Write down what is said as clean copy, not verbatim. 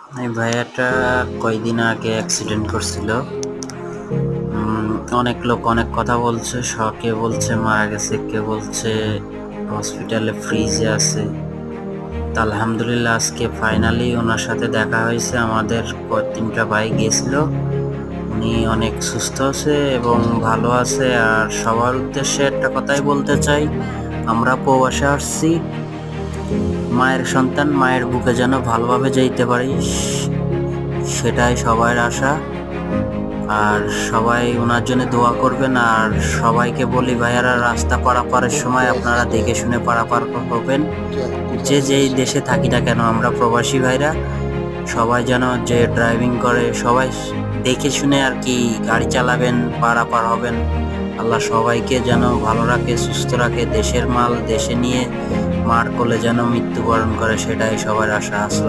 এই ভাইয়াটা কয়দিন আগে অ্যাক্সিডেন্ট করছিল। অনেক লোক অনেক কথা বলছে, কে বলছে মারা গেছে, কে বলছে হসপিটালে ফ্রিজে আছে। তা আলহামদুলিল্লাহ আজকে ফাইনালি ওনার সাথে দেখা হয়েছে। আমাদের তিনটা ভাই গেছিল, উনি অনেক সুস্থ আছে এবং ভালো আছে। আর সবার উদ্দেশ্যে একটা কথাই বলতে চাই, আমরা প্রবাসে আসছি, মায়ের সন্তান মায়ের বুকে যেন ভালোভাবে যেতে পারি, সেটাই সবার আশা। আর সবাই ওনার জন্য দোয়া করবেন। আর সবাইকে বলি ভাইয়ারা, রাস্তা পারাপারের সময় আপনারা দেখে শুনে পারাপার করবেন। যে যেই দেশে থাকি না কেন, আমরা প্রবাসী ভাইরা সবাই যেন, যে ড্রাইভিং করে সবাই দেখে শুনে আর কি গাড়ি চালাবেন, পারাপার হবেন। আল্লাহ সবাইকে যেন ভালো রাখে, সুস্থ রাখে, দেশের মাল দেশে নিয়ে মার কোলে যেন মৃত্যুবরণ করে, সেটাই সবার আশা। আসসালাম।